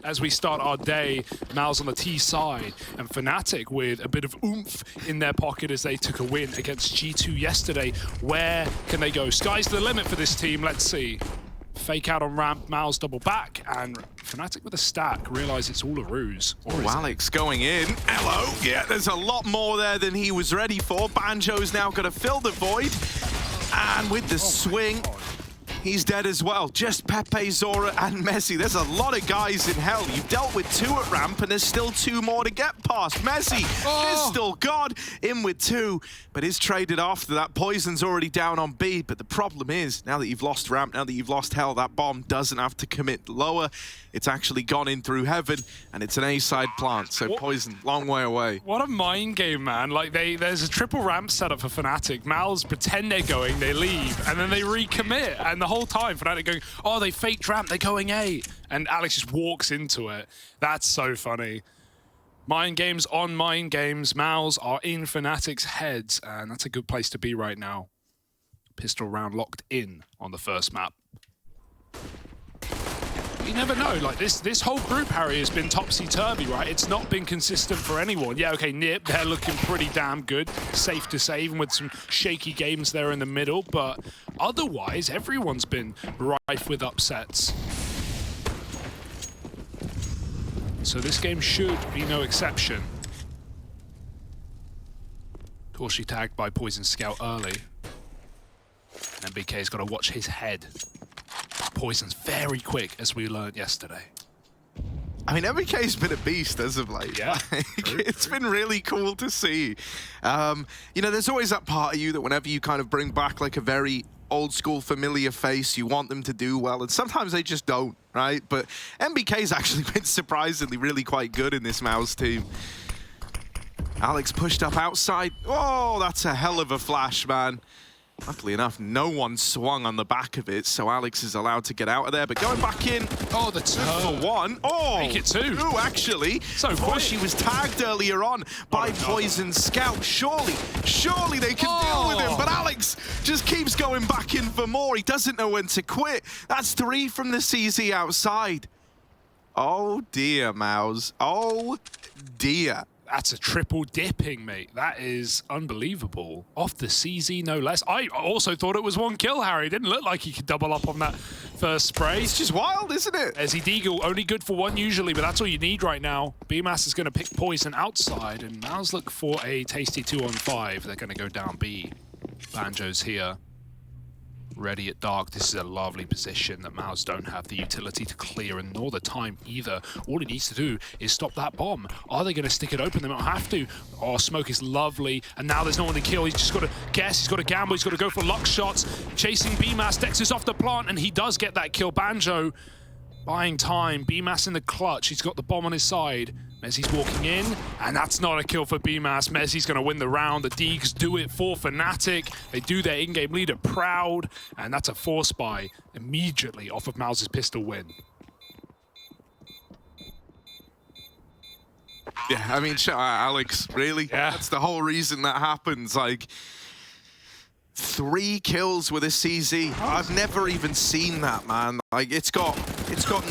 as we start our day. MOUZ on the T side, and fnatic with a bit of oomph in their pocket as they took a win against G2 yesterday. Where can they go? Sky's the limit for this team. Let's see. Fake out on ramp, MOUZ double back, and fnatic with a stack realize it's all a ruse. Oh, Alex going in. Hello. Yeah, there's a lot more there than he was ready for. Banjo's now going to fill the void, and with the swing, he's dead as well. Just Pepe, Zora, and Messi. There's a lot of guys in hell. You've dealt with 2 at ramp, and there's still 2 more to get past. Messi is still God, in with 2, but is traded after that. Poison's already down on B, but the problem is, now that you've lost ramp, now that you've lost hell, that bomb doesn't have to commit lower. It's actually gone in through heaven, and it's an A-side plant, so Poison, long way away. What a mind game, man. Like, there's a triple ramp set up for fnatic. MOUZ pretend they're going, they leave, and then they recommit, and the whole time fnatic going, oh, they faked ramp, they're going A, and Alex just walks into it. That's so funny. Mind games on mind games. MOUZ are in fnatic's heads, and that's a good place to be right now. Pistol round locked in on the first map. You never know, like this whole group, Harry, has been topsy-turvy, right? It's not been consistent for anyone. Yeah, okay, Nip, they're looking pretty damn good. Safe to say, even with some shaky games there in the middle, but otherwise, everyone's been rife with upsets. So this game should be no exception. Torshi tagged by Poison Scout early. And MBK's got to watch his head. Poison's very quick, as we learned yesterday. I mean, MBK's been a beast as of late. Yeah, it's been really cool to see. You know, there's always that part of you that whenever you kind of bring back like a very old school familiar face, you want them to do well, and sometimes they just don't, right? But MBK's actually been surprisingly really quite good in this MOUZ team. Alex pushed up outside. Oh, that's a hell of a flash, man. Luckily enough, no one swung on the back of it, so Alex is allowed to get out of there. But going back in, oh, the two for 1. Oh, make it 2. 2 actually. So quick. She was tagged earlier on by Poison Scout. Surely they can deal with him. But Alex just keeps going back in for more. He doesn't know when to quit. That's 3 from the CZ outside. Oh dear, MOUZ. Oh dear. That's a triple dipping, mate. That is unbelievable. Off the CZ, no less. I also thought it was 1 kill, Harry. It didn't look like he could double up on that first spray. It's just wild, isn't it? Ezzy Deagle, only good for 1 usually, but that's all you need right now. BMAS is going to pick Poison outside, and MOUZ look for a tasty 2-on-5. They're going to go down B. Banjo's here. Ready at dark. This is a lovely position that MOUZ don't have the utility to clear, and nor the time either. All he needs to do is stop that bomb. Are they going to stick it open? They don't have to. Oh, smoke is lovely, and now there's no one to kill. He's just got to guess, he's got to gamble, he's got to go for luck shots. Chasing BMAS, Dexys off the plant, and he does get that kill. Banjo buying time. BMAS in the clutch. He's got the bomb on his side. Messi's walking in, and that's not a kill for BMAS. Messi's going to win the round. The Deegs do it for fnatic. They do their in-game leader proud, and that's a force buy immediately off of MOUZ's pistol win. Yeah, I mean, Alex, really? Yeah. That's the whole reason that happens. Like, 3 kills with a CZ. I've never even seen that, man. Like, it's got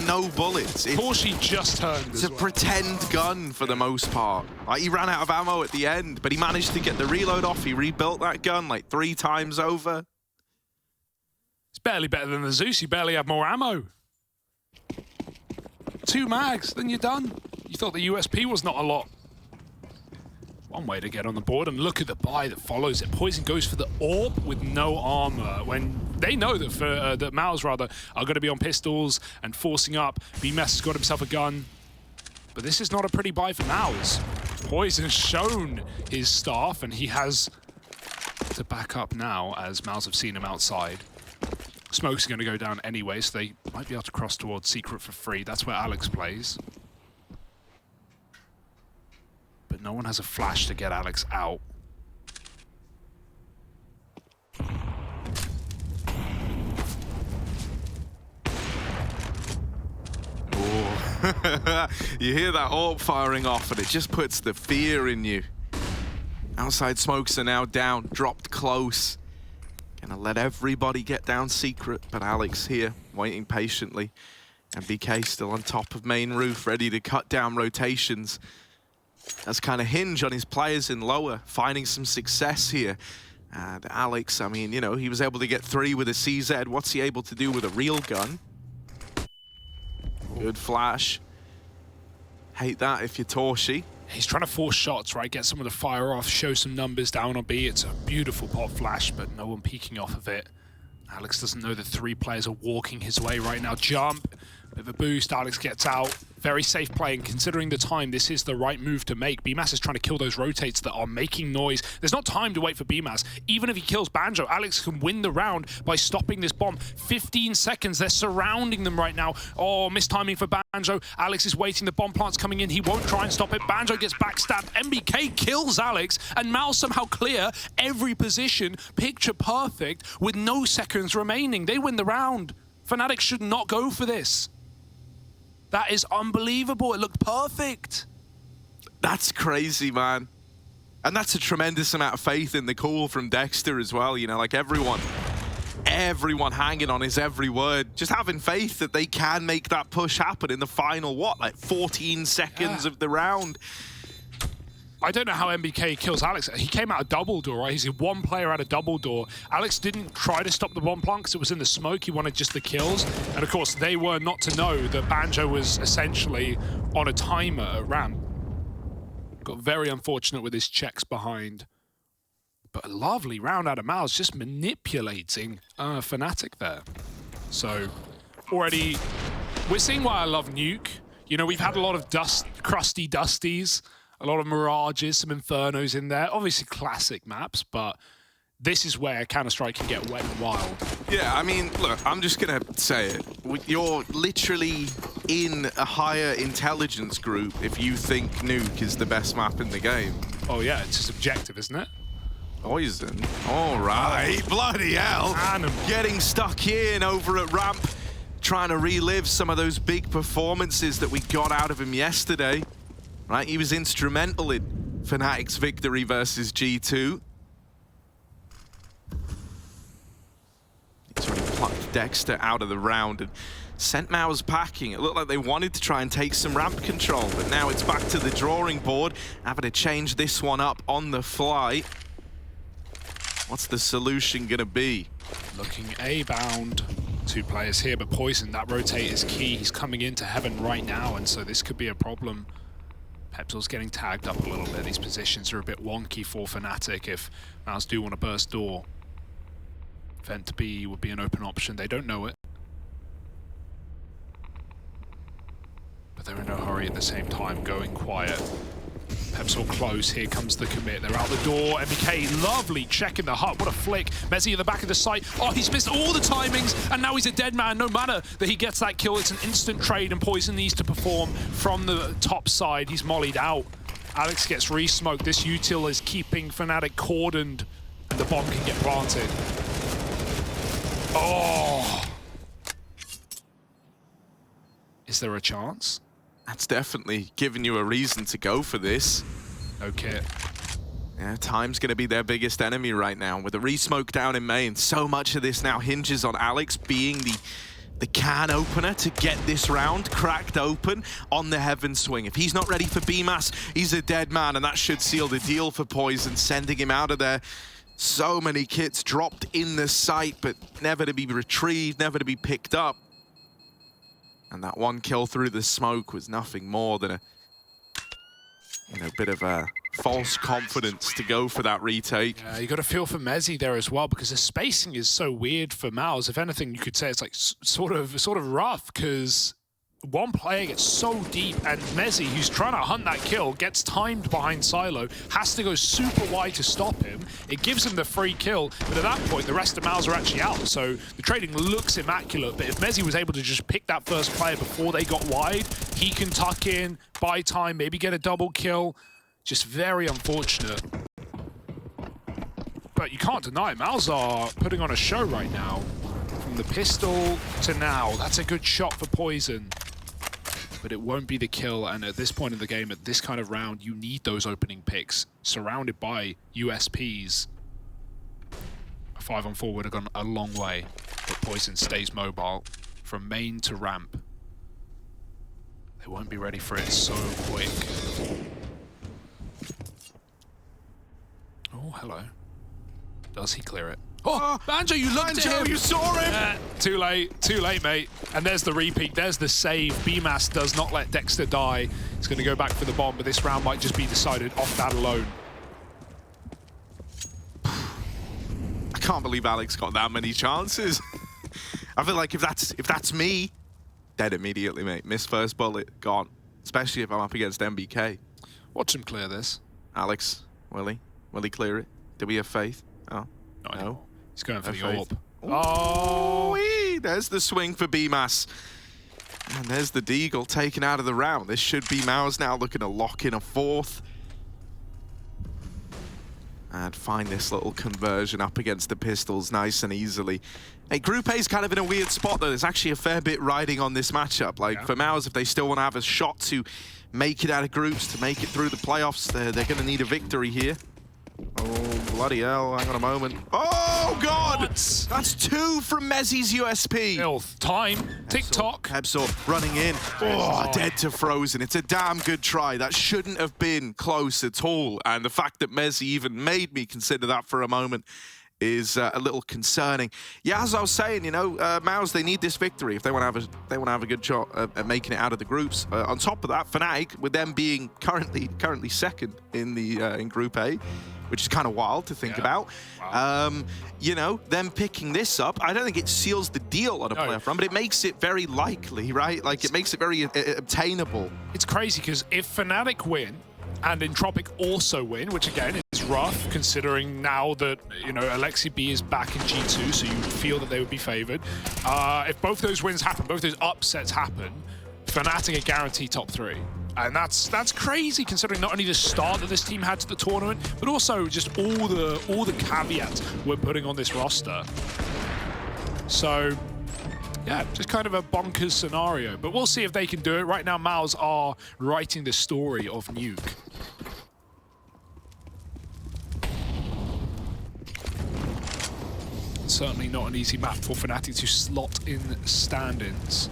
no bullets. Torshi just turned. It's a pretend gun for the most part. Like, he ran out of ammo at the end, but he managed to get the reload off. He rebuilt that gun like 3 times over. It's barely better than the Zeus. You barely have more ammo. 2 mags, then you're done. You thought the USP was not a lot. One way to get on the board, and look at the buy that follows it. Poison goes for the AWP with no armor when they know that that MOUZ rather are going to be on pistols and forcing up. BMS has got himself a gun, but this is not a pretty buy for MOUZ. Poison's shown his staff, and he has to back up now as MOUZ have seen him outside. Smoke's going to go down anyway, so they might be able to cross towards Secret for free. That's where Alex plays. But no one has a flash to get Alex out. You hear that AWP firing off, and it just puts the fear in you. Outside smokes are now down, dropped close. Gonna let everybody get down Secret, but Alex here, waiting patiently. MBK still on top of main roof, ready to cut down rotations. That's kind of hinge on his players in lower, finding some success here. And Alex, I mean, you know, he was able to get 3 with a CZ. What's he able to do with a real gun? Good flash. Hate that if you're Torshi. He's trying to force shots, right? Get some of the fire off, show some numbers down on B. It's a beautiful pop flash, but no one peeking off of it. Alex doesn't know that 3 players are walking his way right now. Jump, bit of a boost, Alex gets out. Very safe play, and considering the time, this is the right move to make. BMAS is trying to kill those rotates that are making noise. There's not time to wait for BMAS. Even if he kills Banjo, Alex can win the round by stopping this bomb. 15 seconds, they're surrounding them right now. Oh, mistiming for Banjo. Alex is waiting, the bomb plant's coming in. He won't try and stop it. Banjo gets backstabbed. MBK kills Alex, and MOUZ somehow clear every position, picture perfect, with no seconds remaining. They win the round. fnatic should not go for this. That is unbelievable. It looked perfect. That's crazy, man. And that's a tremendous amount of faith in the call from Dexter as well. You know, like everyone hanging on his every word, just having faith that they can make that push happen in the final, what, like 14 seconds of the round. I don't know how MBK kills Alex. He came out a double door, right? He's one player out of double door. Alex didn't try to stop the bomb plant because it was in the smoke. He wanted just the kills. And of course, they were not to know that Banjo was essentially on a timer at ramp. Got very unfortunate with his checks behind. But a lovely round out of MOUZ, just manipulating fnatic there. So already, we're seeing why I love Nuke. You know, we've had a lot of crusty dusties. A lot of Mirages, some Infernos in there. Obviously classic maps, but this is where Counter-Strike can get wet and wild. Yeah, I mean, look, I'm just going to say it. You're literally in a higher intelligence group if you think Nuke is the best map in the game. Oh yeah, it's just objective, isn't it? Poison. All right. Bloody hell. Getting stuck in over at ramp, trying to relive some of those big performances that we got out of him yesterday. Right, he was instrumental in fnatic's victory versus G2. He's already plucked Dexter out of the round and sent MOUZ packing. It looked like they wanted to try and take some ramp control, but now it's back to the drawing board, having to change this one up on the fly. What's the solution gonna be? Looking A-bound. 2 players here, but Poison, that rotate is key. He's coming into heaven right now, and so this could be a problem. Pepsil's getting tagged up a little bit. These positions are a bit wonky for fnatic if MOUZ do want to burst door. Vent to B would be an open option. They don't know it. But they're in no hurry at the same time, going quiet. Pepsil close, here comes the commit. They're out the door. MBK, lovely check in the hut. What a flick. Mezzy in the back of the site. Oh, he's missed all the timings, and now he's a dead man. No matter that he gets that kill, it's an instant trade, and Poison needs to perform from the top side. He's mollied out. Alex gets re-smoked. This util is keeping fnatic cordoned, and the bomb can get planted. Oh! Is there a chance? That's definitely giving you a reason to go for this. No kit. Yeah, time's going to be their biggest enemy right now. With the re-smoke down in main, so much of this now hinges on Alex being the can opener to get this round cracked open on the heaven swing. If he's not ready for BMAS, he's a dead man, and that should seal the deal for Poison, sending him out of there. So many kits dropped in the site, but never to be retrieved, never to be picked up. And that one kill through the smoke was nothing more than a bit of a false confidence to go for that retake. Yeah, you got to feel for Mezzy there as well, because the spacing is so weird for MOUZ. If anything, you could say it's like sort of rough, because one player gets so deep, and Mezzy, who's trying to hunt that kill, gets timed behind Silo, has to go super wide to stop him. It gives him the free kill, but at that point, the rest of MOUZ are actually out, so the trading looks immaculate. But if Mezzy was able to just pick that first player before they got wide, he can tuck in, buy time, maybe get a double kill. Just very unfortunate. But you can't deny, MOUZ are putting on a show right now. From the pistol to now, that's a good shot for Poison. But it won't be the kill, and at this point in the game, at this kind of round, you need those opening picks, surrounded by USPs. A 5-on-4 would have gone a long way, but Poison stays mobile from main to ramp. They won't be ready for it so quick. Oh, hello. Does he clear it? Oh, Banjo, you looked at him! You saw him! Too late, mate. And there's the repeat, there's the save. BMAS does not let Dexter die. He's going to go back for the bomb, but this round might just be decided off that alone. I can't believe Alex got that many chances. I feel like if that's me, dead immediately, mate. Miss first bullet, gone. Especially if I'm up against MBK. Watch him clear this. Alex, will he clear it? Do we have faith? Oh, Not no. anymore. He's going for the faith. AWP. Oh, there's the swing for BMAS. And there's the Deagle taken out of the round. This should be MOUZ now looking to lock in a fourth. And find this little conversion up against the Pistols nice and easily. Hey, Group A's kind of in a weird spot, though. There's actually a fair bit riding on this matchup. Like, for MOUZ, if they still want to have a shot to make it out of groups, to make it through the playoffs, they're going to need a victory here. Oh, bloody hell. Hang on a moment. Oh, God! What? That's 2 from Mezzi's USP. Filth. Time. TikTok. Hebsor running in. Oh, dead to Frozen. It's a damn good try. That shouldn't have been close at all. And the fact that Mezzi even made me consider that for a moment is a little concerning. Yeah, as I was saying, you know, MOUZ, they need this victory if they want to have a good shot at making it out of the groups. On top of that, fnatic, with them being currently second in the in Group A, which is kind of wild to think about. Wow. You know, them picking this up, I don't think it seals the deal on a playoff run, but it makes it very likely, right? Like, it makes it very obtainable. It's crazy because if fnatic win and Entropic also win, which again is rough considering now that, you know, Alexi B is back in G2, so you would feel that they would be favored. If both those wins happen, both those upsets happen, fnatic are guaranteed top 3. And that's crazy considering not only the start that this team had to the tournament, but also just all the caveats we're putting on this roster. So yeah, just kind of a bonkers scenario. But we'll see if they can do it. Right now, MOUZ are writing the story of Nuke. Certainly not an easy map for fnatic to slot in stand-ins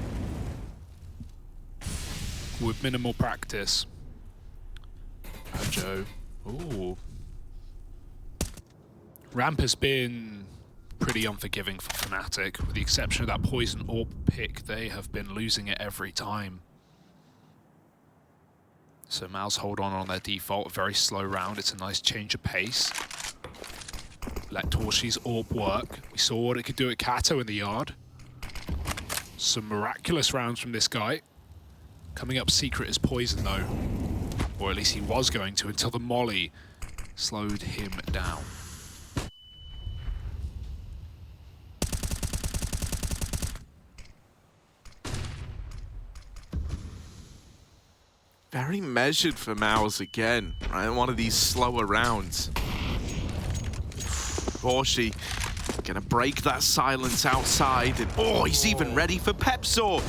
with minimal practice. Banjo. Ooh. Ramp has been pretty unforgiving for fnatic, with the exception of that poison orb pick. They have been losing it every time. So MOUZ hold on their default, a very slow round. It's a nice change of pace. Let Torshi's orb work. We saw what it could do at Kato in the yard. Some miraculous rounds from this guy. Coming up secret is poison though. Or at least he was going to, until the molly slowed him down. Very measured for MOUZ again, right? One of these slower rounds. Borshi gonna break that silence outside. And, oh, he's even ready for Pepsor.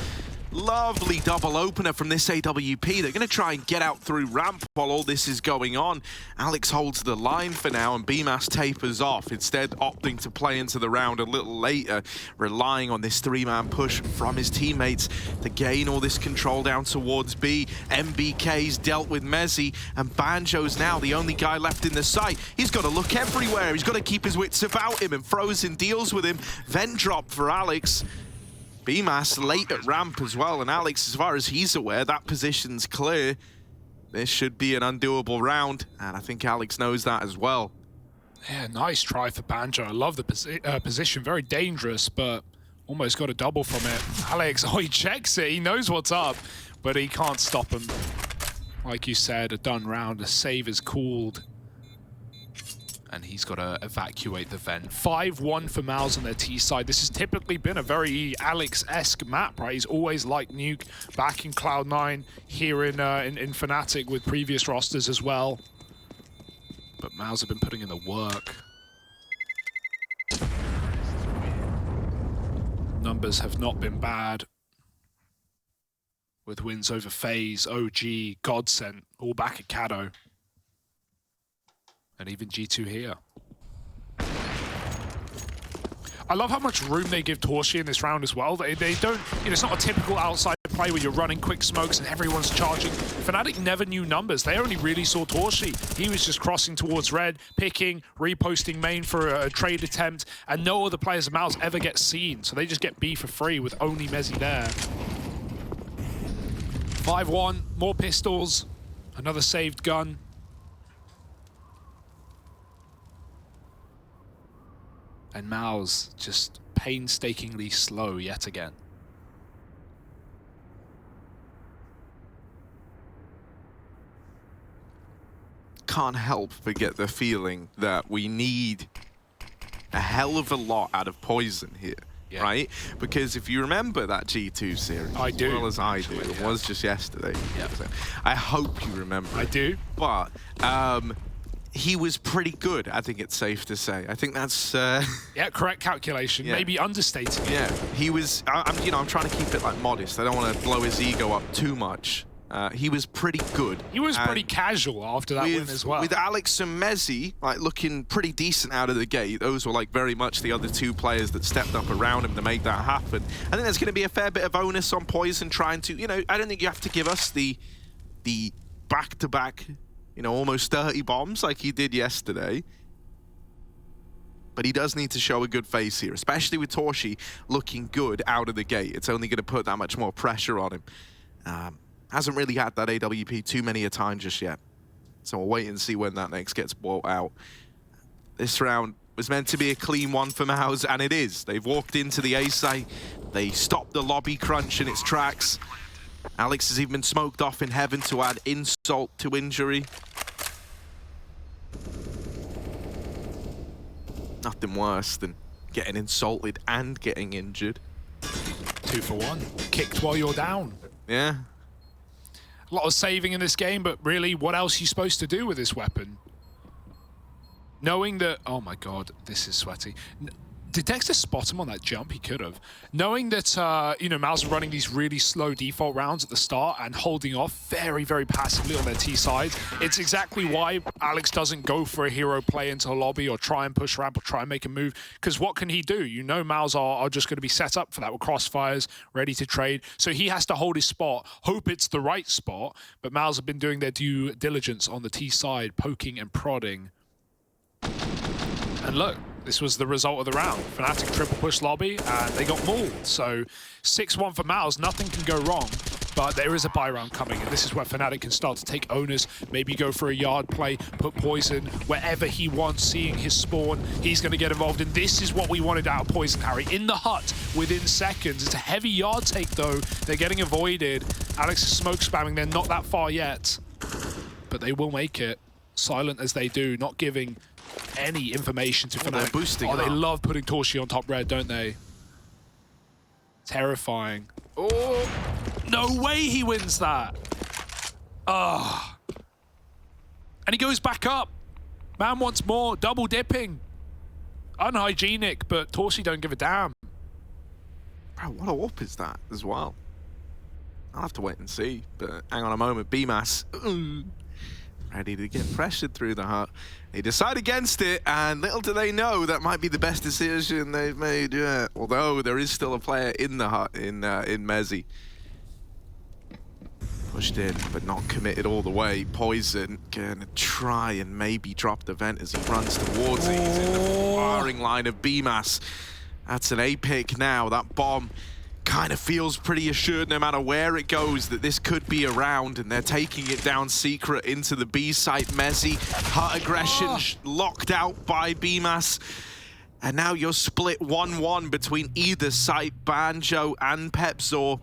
Lovely double opener from this AWP. They're going to try and get out through ramp while all this is going on. Alex holds the line for now, and BMAS tapers off, instead opting to play into the round a little later, relying on this 3-man push from his teammates to gain all this control down towards B. MBK's dealt with Mezzi, and Banjo's now the only guy left in the site. He's got to look everywhere. He's got to keep his wits about him, and Frozen deals with him. Vent drop for Alex. BMAS late at ramp as well, and Alex, as far as he's aware, that position's clear. This should be an undoable round, and I think Alex knows that as well. Yeah, nice try for Banjo. I love the position, very dangerous, but almost got a double from it. Alex, oh, he checks it, he knows what's up, but he can't stop him. Like you said, a done round, a save is called. And he's got to evacuate the vent. 5-1 for MOUZ on their T side. This has typically been a very Alex-esque map, right? He's always liked Nuke back in Cloud9, here in fnatic with previous rosters as well. But MOUZ have been putting in the work. Numbers have not been bad. With wins over FaZe, OG, Godsent, all back at Kato. And even G2 here. I love how much room they give Torshi in this round as well. They don't, you know, it's not a typical outside play where you're running quick smokes and everyone's charging. fnatic never knew numbers. They only really saw Torshi. He was just crossing towards red, picking, reposting main for a trade attempt, and no other players of MOUZ ever get seen. So they just get B for free with only Mezzy there. 5-1, more pistols, another saved gun. And MOUZ just painstakingly slow yet again. Can't help but get the feeling that we need a hell of a lot out of Poison here, right? Because if you remember that G2 series, I do. as well as I do, it was just yesterday. So I hope you remember. I do. But he was pretty good, I think it's safe to say. I think that's... yeah, correct calculation. Maybe understating it. Yeah, he was... I'm trying to keep it like modest. I don't want to blow his ego up too much. He was pretty good. He was pretty casual after that win as well. With Alex and Mezzy like looking pretty decent out of the gate, those were like very much the other two players that stepped up around him to make that happen. I think there's going to be a fair bit of onus on Poison trying to, I don't think you have to give us the back-to-back, almost 30 bombs like he did yesterday. But he does need to show a good face here, especially with Torshi looking good out of the gate. It's only going to put that much more pressure on him. Hasn't really had that AWP too many a time just yet. So we'll wait and see when that next gets bought out. This round was meant to be a clean one for MOUZ, and it is. They've walked into the A site. They stopped the lobby crunch in its tracks. Alex has even been smoked off in heaven to add insult to injury. Nothing worse than getting insulted and getting injured. 2 for 1. Kicked while you're down. Yeah. A lot of saving in this game, but really, what else are you supposed to do with this weapon? Knowing that... Oh my god, this is sweaty. Did Dexter spot him on that jump? He could have. Knowing that, MOUZ are running these really slow default rounds at the start and holding off very, very passively on their T side, it's exactly why Alex doesn't go for a hero play into a lobby or try and push ramp or try and make a move. Because what can he do? MOUZ are just going to be set up for that with crossfires, ready to trade. So he has to hold his spot, hope it's the right spot. But MOUZ have been doing their due diligence on the T side, poking and prodding. And look, this was the result of the round. fnatic triple push lobby, and they got mauled. So 6-1 for MOUZ, nothing can go wrong. But there is a buy round coming, and this is where fnatic can start to take onus, maybe go for a yard play, put Poison wherever he wants, seeing his spawn. He's going to get involved, and this is what we wanted out of Poison, Harry. In the hut, within seconds. It's a heavy yard take, though. They're getting avoided. Alex is smoke spamming. They're not that far yet. But they will make it. Silent as they do, not giving any information to fnatic. They're boosting they up. love putting Torshi on top red, don't they? Terrifying. Oh, no way he wins that. Ah. And he goes back up. Man wants more, double dipping. Unhygienic, but Torshi don't give a damn. Bro, what a whoop is that as well? I'll have to wait and see, but hang on a moment. BMAS, ready to get pressured through the hut. They decide against it, and little do they know that might be the best decision they've made yet. Although there is still a player in the hut in Mezzy. Pushed in, but not committed all the way. Poison gonna try and maybe drop the vent as he runs towards it. He's in the firing line of BMAS. That's an A pick now. That bomb kind of feels pretty assured no matter where it goes that this could be around, and they're taking it down secret into the B site. Mezzy, hut aggression locked out by BMAS. And now you're split 1-1 between either site, Banjo and Pepzor.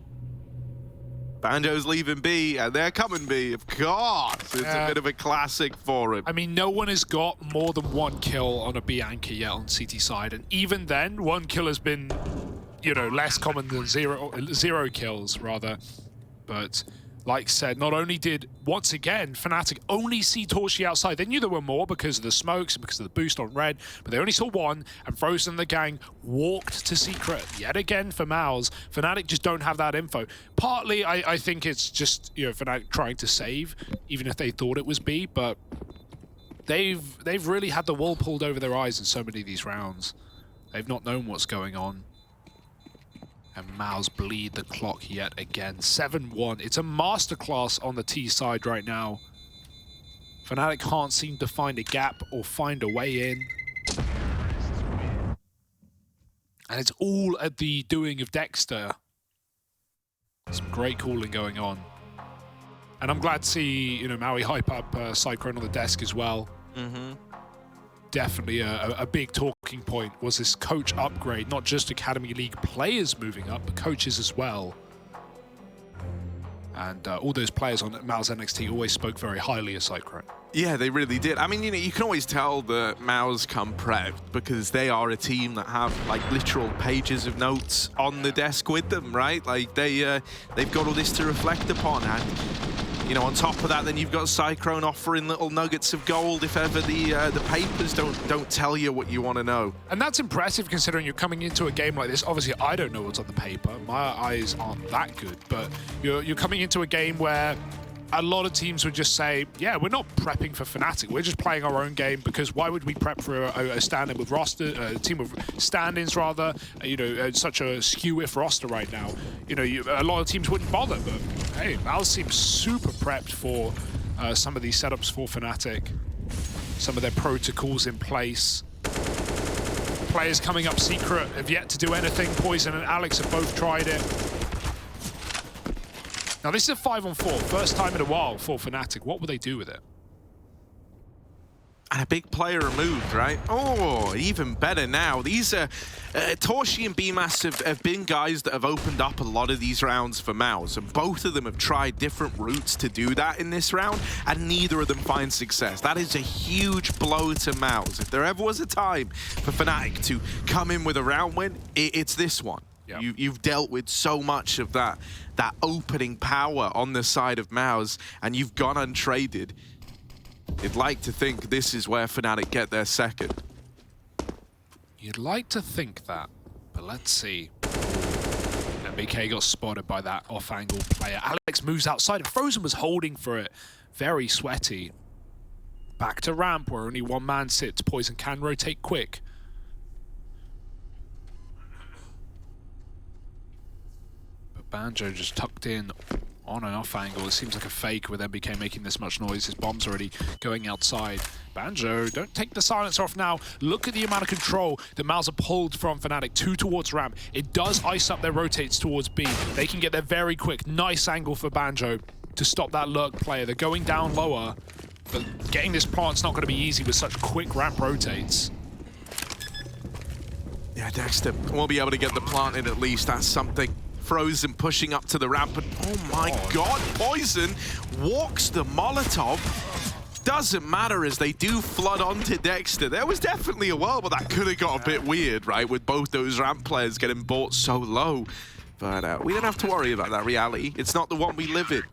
Banjo's leaving B, and they're coming B, of course. It's a bit of a classic for him. I mean, no one has got more than 1 kill on a B anchor yet on CT side, and even then, 1 kill has been, less common than zero kills, rather. But like I said, not only did, once again, fnatic only see Torshi outside. They knew there were more because of the smokes and because of the boost on red, but they only saw 1, and Frozen and the gang walked to secret yet again for MOUZ. fnatic just don't have that info. Partly, I think it's just, fnatic trying to save, even if they thought it was B, but they've really had the wool pulled over their eyes in so many of these rounds. They've not known what's going on. And MOUZ bleed the clock yet again. 7-1. It's a masterclass on the T side right now. fnatic can't seem to find a gap or find a way in. And it's all at the doing of Dexter. Some great calling going on. And I'm glad to see, you know, Maui hype up Cyclone on the desk as well. Definitely a big talking point was this coach upgrade, not just Academy League players moving up, but coaches as well. And all those players on MOUZ NXT always spoke very highly of Cyclone. Yeah, they really did. I mean, you know, you can always tell that MOUZ come prepped because they are a team that have like literal pages of notes on the desk with them, right? Like they've got all this to reflect upon, and you know, on top of that, then you've got Cyclone offering little nuggets of gold if ever the papers don't tell you what you want to know. And that's impressive considering you're coming into a game like this. Obviously, I don't know what's on the paper. My eyes aren't that good, but you're coming into a game where a lot of teams would just say, yeah, we're not prepping for fnatic. We're just playing our own game because why would we prep for a stand-in with roster, a team of stand-ins rather, you know, such a skew-if roster right now. You know, a lot of teams wouldn't bother, but hey, MOUZ seems super prepped for some of these setups for fnatic. Some of their protocols in place. Players coming up secret have yet to do anything. Poison and Alex have both tried it. Now this is a 5-on-4, first time in a while for fnatic. What will they do with it? And a big player removed, right? Oh, even better now. These are Torshi and BMAS have been guys that have opened up a lot of these rounds for MOUZ, and both of them have tried different routes to do that in this round, and neither of them find success. That is a huge blow to MOUZ. If there ever was a time for fnatic to come in with a round win, it's this one. Yep. You've dealt with so much of that opening power on the side of MOUZ, and you've gone untraded. You'd like to think this is where fnatic get their second. You'd like to think that, but let's see. MBK got spotted by that off-angle player. Alex moves outside, and Frozen was holding for it. Very sweaty. Back to ramp, where only one man sits. Poison can rotate quick. Banjo just tucked in on and off angle. It seems like a fake with MBK making this much noise. His bomb's already going outside. Banjo, don't take the silencer off now. Look at the amount of control that MOUZ have pulled from fnatic. 2 towards ramp. It does ice up their rotates towards B. They can get there very quick. Nice angle for Banjo to stop that lurk player. They're going down lower, but getting this plant's not going to be easy with such quick ramp rotates. Yeah, Dexter will be able to get the plant in at least. That's something. Frozen pushing up to the ramp, and oh my god, Poison walks the Molotov. Doesn't matter as they do flood onto Dexter. There was definitely a world where that could have got a bit weird, right, with both those ramp players getting bought so low. But we don't have to worry about that reality. It's not the one we live in.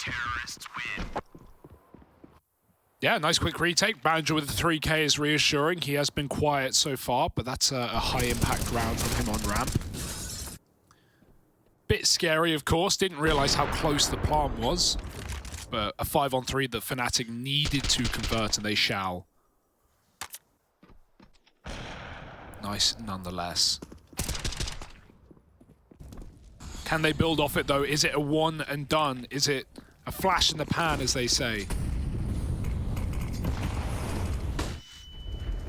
Yeah, nice quick retake. Banjo with the 3K is reassuring. He has been quiet so far, but that's a high-impact round from him on ramp. Bit scary, of course. Didn't realize how close the plant was. But a 5-on-3 that fnatic needed to convert, and they shall. Nice, nonetheless. Can they build off it, though? Is it a one and done? Is it a flash in the pan, as they say?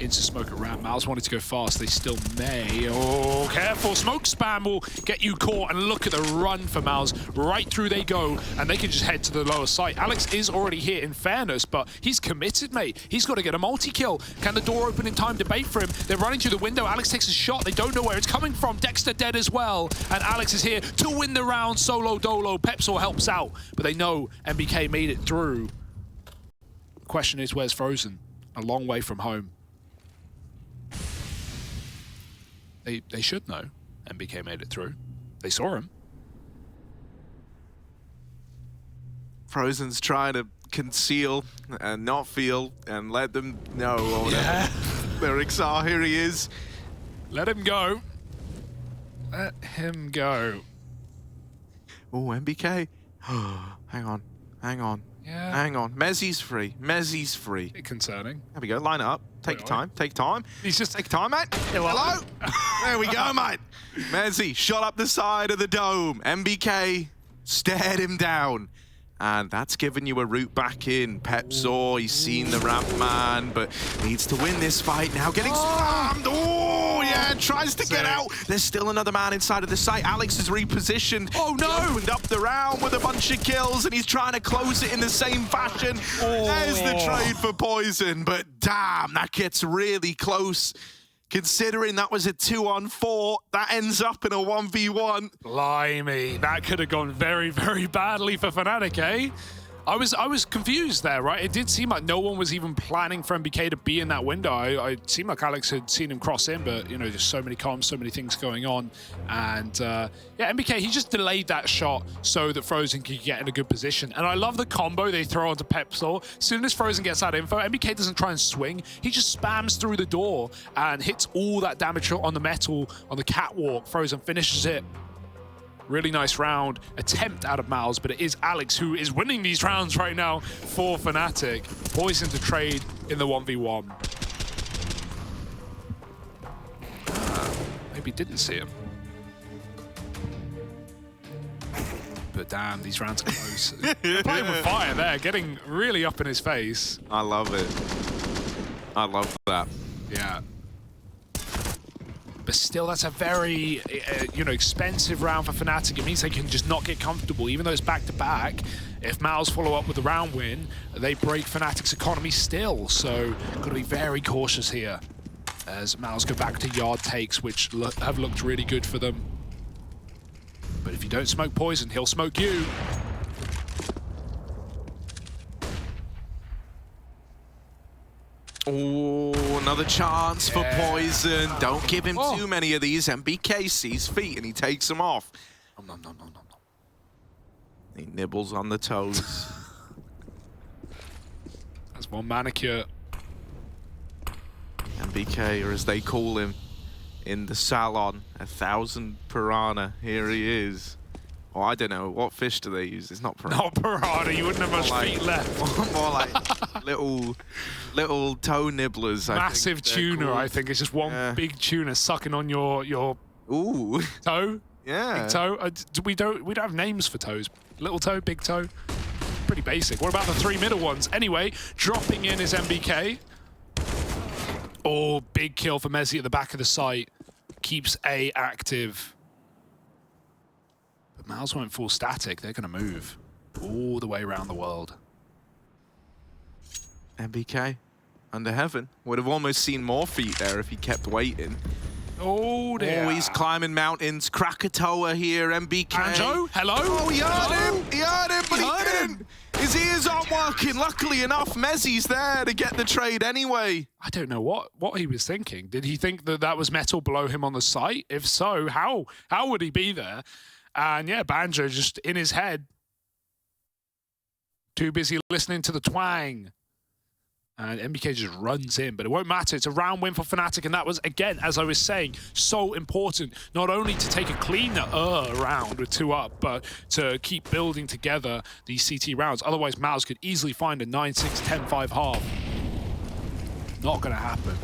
Into smoke at ramp. MOUZ wanted to go fast. They still may. Oh, careful. Smoke spam will get you caught. And look at the run for MOUZ. Right through they go. And they can just head to the lower site. Alex is already here in fairness, but he's committed, mate. He's got to get a multi-kill. Can the door open in time to bait for him? They're running through the window. Alex takes a shot. They don't know where it's coming from. Dexter dead as well. And Alex is here to win the round. Solo dolo. Pepsor helps out. But they know MBK made it through. Question is, where's Frozen? A long way from home. They should know MBK made it through. They saw him. Frozen's trying to conceal and not feel and let them know. Or yeah. Lyrics are, here he is. Let him go. Let him go. Oh, MBK. Hang on. Hang on. Yeah. Hang on. Mezzi's free. Mezzi's free. Bit concerning. There we go. Line it up. Take your time. Take time. He's just... Take time, mate. Hello? There we go, mate. Mezzi shot up the side of the dome. MBK stared him down. And that's given you a route back in. Pepzor, he's seen the ramp man, but needs to win this fight now. Getting spammed. Oh, yeah, tries to get out. There's still another man inside of the site. Alex is repositioned. Oh, no. He opened up the round with a bunch of kills, and he's trying to close it in the same fashion. Oh. There's the trade for Poison, but damn, that gets really close. Considering that was a 2-on-4, that ends up in a 1v1. Blimey, that could have gone very, very badly for Fnatic, eh? I was confused there, right? It did seem like no one was even planning for MBK to be in that window. It seemed like Alex had seen him cross in, but, you know, just so many comms, so many things going on. And, yeah, MBK, he just delayed that shot so that Frozen could get in a good position. And I love the combo they throw onto Pepzor. As soon as Frozen gets that info, MBK doesn't try and swing. He just spams through the door and hits all that damage on the metal, on the catwalk. Frozen finishes it. Really nice round attempt out of MOUZ, but it is Alex who is winning these rounds right now for Fnatic. Poison to trade in the 1v1. Maybe didn't see him. But damn, these rounds are close. Playing with fire there, getting really up in his face. I love it. I love that. Yeah. But still, that's a very, you know, expensive round for Fnatic. It means they can just not get comfortable, even though it's back-to-back. If MOUZ follow up with the round win, they break Fnatic's economy still. So, got to be very cautious here as MOUZ go back to yard takes, which have looked really good for them. But if you don't smoke Poison, he'll smoke you. Oh, another chance for Poison. Don't give him too many of these. MBK sees feet and he takes them off. No. He nibbles on the toes. That's one manicure. MBK, or as they call him in the salon, 1,000 piranha. Here he is. Oh, I don't know. What fish do they use? It's not piranha. Not piranha. You wouldn't have much feet left. More like little toe nibblers. Massive tuna, I think. It's just one big tuna sucking on your Ooh. toe. Yeah. Big toe. We don't have names for toes. Little toe, big toe. Pretty basic. What about the three middle ones? Anyway, dropping in is MBK. Oh, big kill for Mezzi at the back of the site. Keeps A active. But MOUZ went full static. They're going to move all the way around the world. MBK, under heaven. Would have almost seen more feet there if he kept waiting. Oh, dear. Oh, he's climbing mountains. Krakatoa here, MBK. Banjo, hello? Oh, he heard him. He heard him, but he didn't. His ears aren't working. Luckily enough, Mezzi's there to get the trade anyway. I don't know what he was thinking. Did he think that that was metal below him on the site? If so, how would he be there? And yeah, Banjo just in his head. Too busy listening to the twang. And MBK just runs in, but it won't matter. It's a round win for Fnatic, and that was, again, as I was saying, so important, not only to take a cleaner round with 2 up, but to keep building together these CT rounds. Otherwise, MOUZ could easily find a 9-6, 10-5 half. Not going to happen.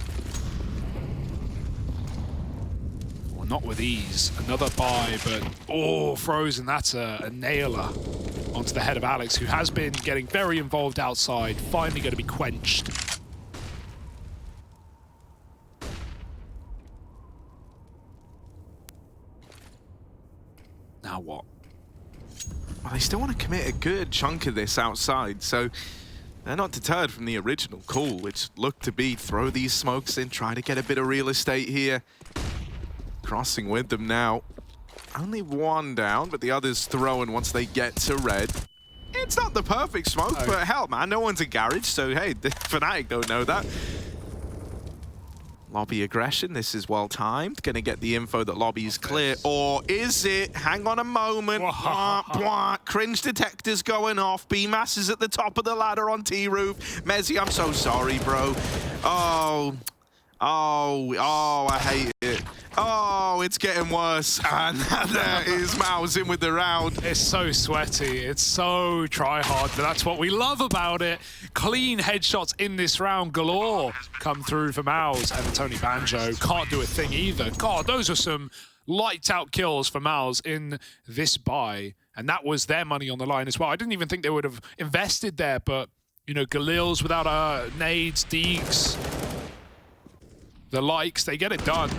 Well, not with ease. Another buy, but, oh, Frozen, that's a nailer onto the head of Alex, who has been getting very involved outside, finally going to be quenched. Now what? Well, they still want to commit a good chunk of this outside, so they're not deterred from the original call, which looked to be throw these smokes in, try to get a bit of real estate here. Crossing with them now. Only one down, but the others throwing once they get to red. It's not the perfect smoke, but hell, man, no one's a garage, so hey, the Fnatic don't know that. Lobby aggression, this is well timed. Gonna get the info that lobby's clear, or is it? Hang on a moment. Cringe detectors going off. BMAS is at the top of the ladder on T-Roof. Mezzi, I'm so sorry, bro. Oh, I hate it. Oh, it's getting worse. And there is MOUZ in with the round. It's so sweaty. It's so try-hard, but that's what we love about it. Clean headshots in this round galore come through for MOUZ, and Tony Banjo can't do a thing either. God, those are some lights-out kills for MOUZ in this buy, and that was their money on the line as well. I didn't even think they would have invested there, but, you know, Galil's without nades, Deegs, the likes, they get it done.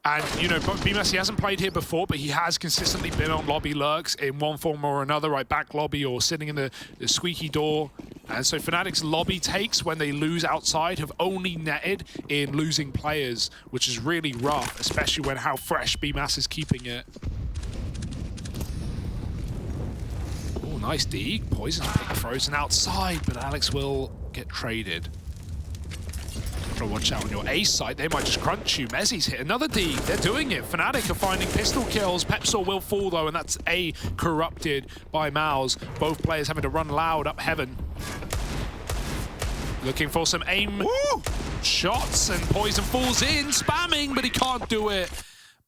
And, you know, BMS, he hasn't played here before, but he has consistently been on lobby lurks in one form or another, right? Back lobby or sitting in the squeaky door. And so fnatic's lobby takes when they lose outside have only netted in losing players, which is really rough, especially when how fresh BMS is keeping it. Oh, nice D. Poison frozen outside, but Alex will get traded. Watch out on your A site, they might just crunch you. Mezzi's hit another D, they're doing it. Fnatic are finding pistol kills. Pepsaw will fall though, and that's A corrupted by MOUZ. Both players having to run loud up heaven. Looking for some aim shots, and Poison falls in, spamming, but he can't do it.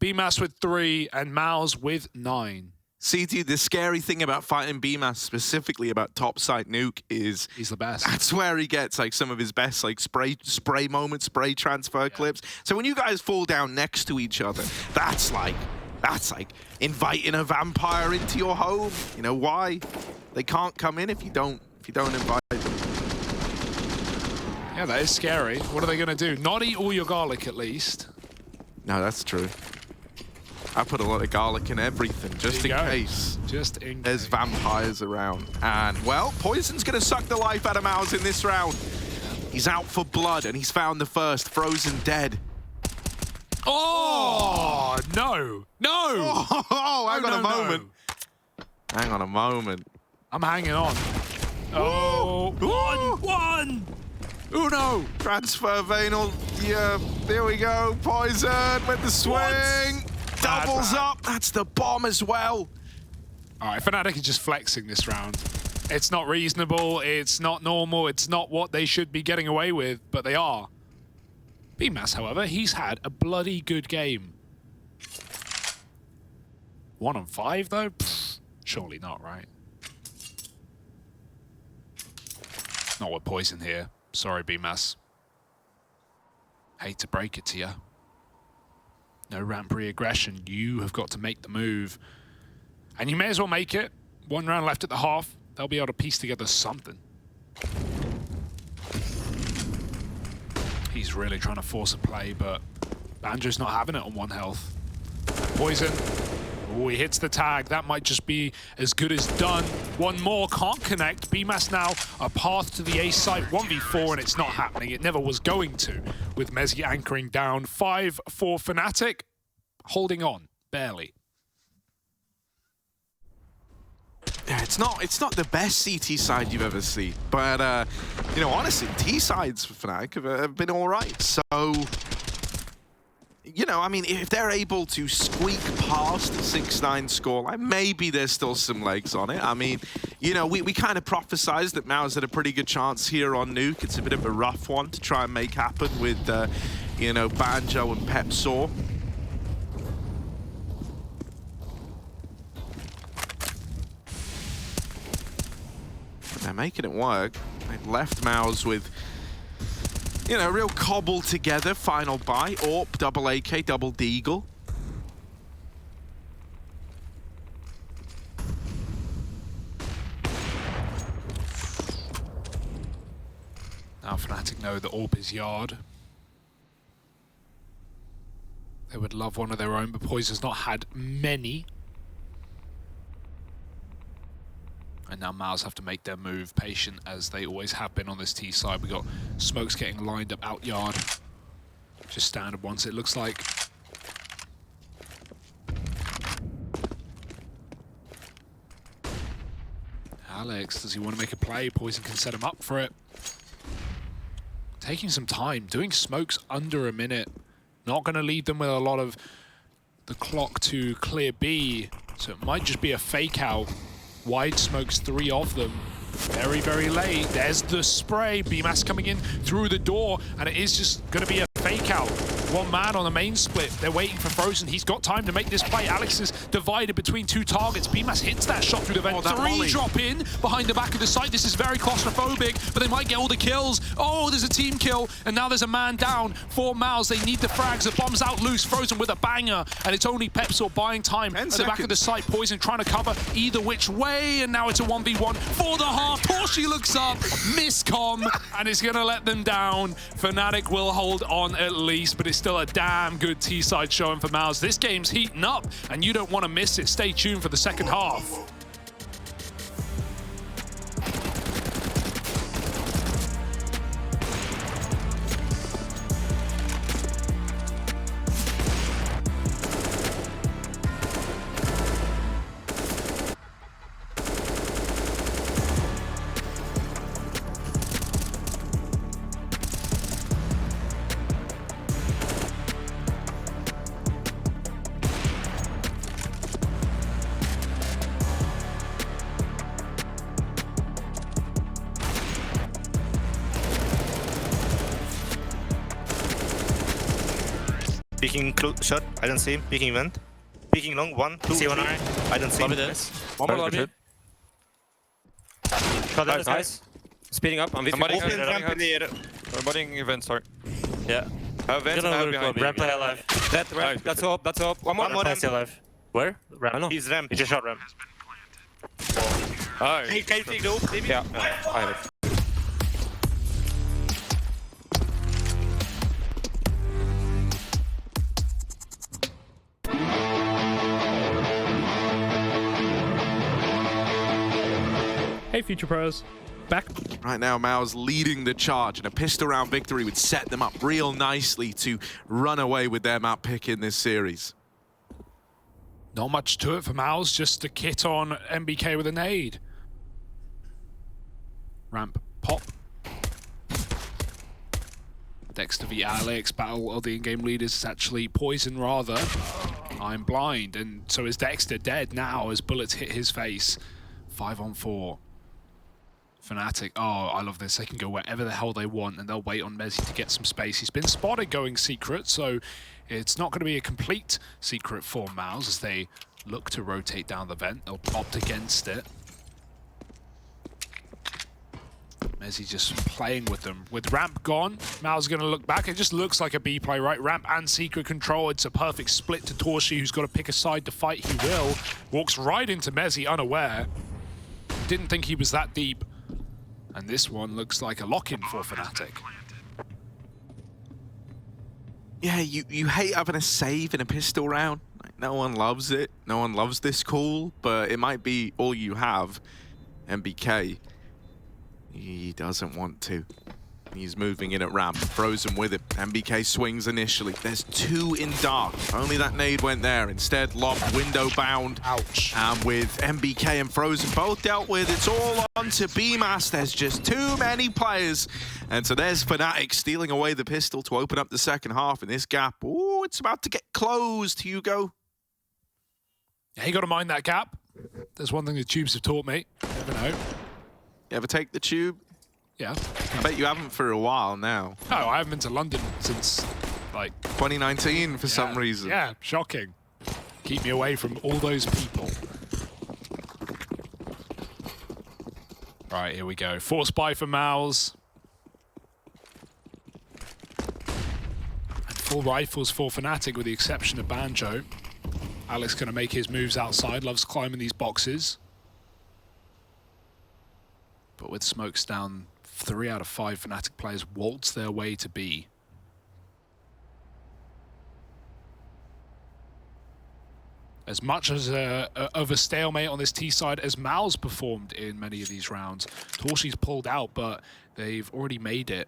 BMAS with 3 and MOUZ with 9. CT, the scary thing about fighting BMAS, specifically about top site Nuke, is he's the best. That's where he gets like some of his best like spray moments, spray transfer clips. So when you guys fall down next to each other, that's like inviting a vampire into your home. You know why? They can't come in if you don't invite them. Yeah, that is scary. What are they gonna do? Not eat all your garlic at least. No, that's true. I put a lot of garlic in everything, just in case. Just in case. There's vampires around. And, well, Poison's going to suck the life out of MOUZ in this round. He's out for blood, and he's found the first. Frozen dead. Oh, no. No. Oh, hang on a moment. No. Hang on a moment. I'm hanging on. Oh, one. Uno. Transfer Vanal. Yeah, there we go. Poison with the swing. What? Doubles up. That's the bomb as well. All right, Fnatic is just flexing this round. It's not reasonable. It's not normal. It's not what they should be getting away with, but they are. BMAS, however, he's had a bloody good game. 1 on 5, though? Pfft, surely not, right? Not with Poison here. Sorry, BMAS. Hate to break it to you. No ramp re-aggression. You have got to make the move. And you may as well make it. 1 round left at the half. They'll be able to piece together something. He's really trying to force a play, but Banjo's not having it on 1 health. Poison. Oh, he hits the tag. That might just be as good as done. 1 more, can't connect. BMAS now a path to the A site, 1v4, and it's not happening. It never was going to, with Mezzi anchoring down. 5 for Fnatic, holding on, barely. Yeah, it's not the best CT side you've ever seen, but you know, honestly, T sides for Fnatic have been all right. So, you know, I mean, if they're able to squeak past the 6-9 scoreline, maybe there's still some legs on it. I mean, you know, we kind of prophesized that MOUZ had a pretty good chance here on Nuke. It's a bit of a rough one to try and make happen with, you know, Banjo and Pepsaw. They're making it work. They've left MOUZ with, you know, real cobbled together final buy. AWP, double AK, double Deagle. Now Fnatic know that AWP is yard. They would love one of their own, but Poison's not had many. And now MOUZ have to make their move, patient as they always have been on this T side. We got smokes getting lined up out yard. Just standard ones, it looks like. Alex, does he want to make a play? Poison can set him up for it. Taking some time, doing smokes under a minute. Not going to leave them with a lot of the clock to clear B. So it might just be a fake out. Wide smokes, 3 of them. Very, very late. There's the spray. BMAS coming in through the door, and it is just going to be a fake out. One man on the main split. They're waiting for Frozen. He's got time to make this play. Alex is divided between two targets. BMAS hits that shot through the vent. Three drop in behind the back of the site. This is very claustrophobic, but they might get all the kills. Oh, there's a team kill, and now there's a man down for MOUZ. They need the frags. The bomb's out loose. Frozen with a banger, and it's only Pepsor buying time at the back of the site. Poison trying to cover either which way, and now it's a 1v1 for the half. Torshi looks up, miscom, and it's going to let them down. fnatic will hold on at least, but it's still a damn good T-side showing for MOUZ. This game's heating up, and you don't want to miss it. Stay tuned for the second half. Peeking shot, I don't see him. Peeking event. Peeking long, 1, 2, see 3. one I don't see him. One more lobby. Shot that, nice. Speeding up, I'm Open ramp in the air. Boarding event, sorry. Yeah. Vent and behind. Ramp play alive. That ramp. That's up, that's up. One more ramp. Still alive. Where? Ramp. I know. He's ramp. He just shot ramp. Oh. Hey, can you take the ult, maybe? Yeah, I have it. Hey, Future Pros. Back. Right now, MOUZ leading the charge, and a pistol round victory would set them up real nicely to run away with their map pick in this series. Not much to it for MOUZ, just a kit on MBK with a nade. Ramp pop. Dexter v Alex, battle of the in-game leaders is actually Poison rather. I'm blind, and so is Dexter dead now as bullets hit his face. 5 on 4. fnatic, oh, I love this. They can go wherever the hell they want, and they'll wait on MOUZ to get some space. He's been spotted going secret, so it's not going to be a complete secret for MOUZ as they look to rotate down the vent. They'll opt against it. MOUZ just playing with them. With ramp gone, MOUZ going to look back. It just looks like a B play, right? Ramp and secret control. It's a perfect split to Torshi, who's got to pick a side to fight. He will. Walks right into MOUZ unaware. Didn't think he was that deep. And this one looks like a lock-in for fnatic. Yeah, you hate having a save in a pistol round. Like, no one loves it. No one loves this call, but it might be all you have. MBK, he doesn't want to. He's moving in at ramp, Frozen with it. MBK swings initially. There's 2 in dark. Only that nade went there. Instead, lob, window bound. Ouch. And with MBK and Frozen both dealt with, it's all on to BMAS. There's just too many players. And so there's fnatic stealing away the pistol to open up the second half in this gap. Ooh, it's about to get closed, Hugo. Yeah, you got to mind that gap. There's one thing the tubes have taught me. Never know. You ever take the tube? Yeah. I bet you haven't for a while now. No, I haven't been to London since, like... 2019 for some reason. Yeah, shocking. Keep me away from all those people. Right, here we go. Force buy for MOUZ. And full rifles for fnatic with the exception of Banjo. Alex going to make his moves outside, loves climbing these boxes. But with smokes down, 3 out of 5 fnatic players waltz their way to B. As much as of a stalemate on this T side as MOUZ performed in many of these rounds, Torshi's pulled out, but they've already made it.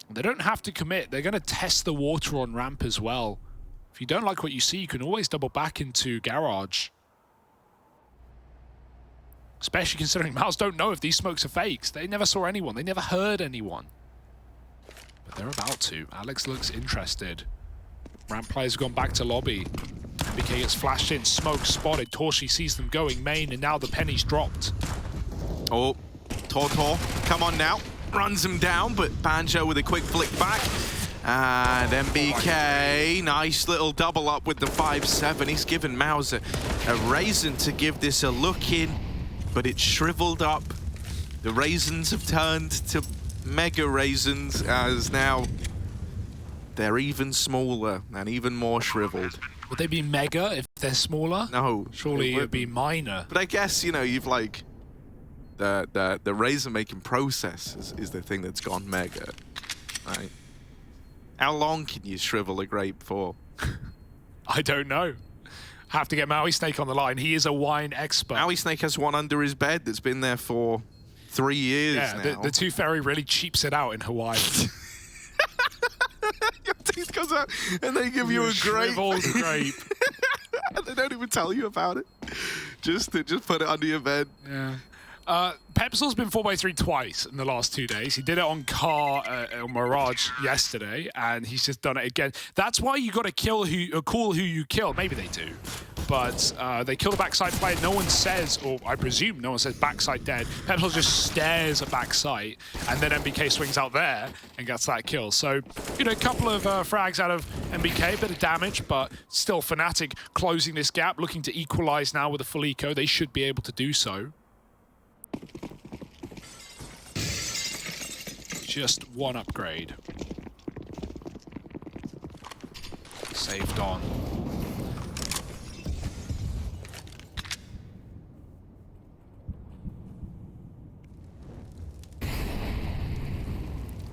They don't have to commit. They're going to test the water on ramp as well. If you don't like what you see, you can always double back into garage. Especially considering MOUZ don't know if these smokes are fakes. They never saw anyone. They never heard anyone. But they're about to. Alex looks interested. Ramp players have gone back to lobby. MBK gets flashed in. Smoke spotted. Torshi sees them going main, and now the penny's dropped. Oh, Tortor, come on now. Runs him down, but Banjo with a quick flick back. And MBK, nice little double up with the 5-7. He's given MOUZ a raisin to give this a look in, but it's shriveled up. The raisins have turned to mega raisins, as now they're even smaller and even more shriveled. Would they be mega if they're smaller? No. Surely it would be minor. But I guess, you know, you've like the raisin making process is the thing that's gone mega, right? How long can you shrivel a grape for? I don't know. Have to get Maui Snake on the line. He is a wine expert. Maui Snake has one under his bed that's been there for 3 years now. The Tooth Fairy really cheaps it out in Hawaii. Your teeth comes out and they give you a grape. Shriveled grape. They don't even tell you about it. Just put it under your bed. Yeah. Pepsil's been 4x3 twice in the last 2 days. He did it on Car on Mirage yesterday, and he's just done it again. That's why you got to call who you kill. Maybe they do, but they kill the backside player. No one says, or I presume no one says backside dead. Pepsil just stares at backside, and then MBK swings out there and gets that kill. So, you know, a couple of frags out of MBK, bit of damage, but still fnatic closing this gap, looking to equalize now with a full eco. They should be able to do so. Just one upgrade. Saved on.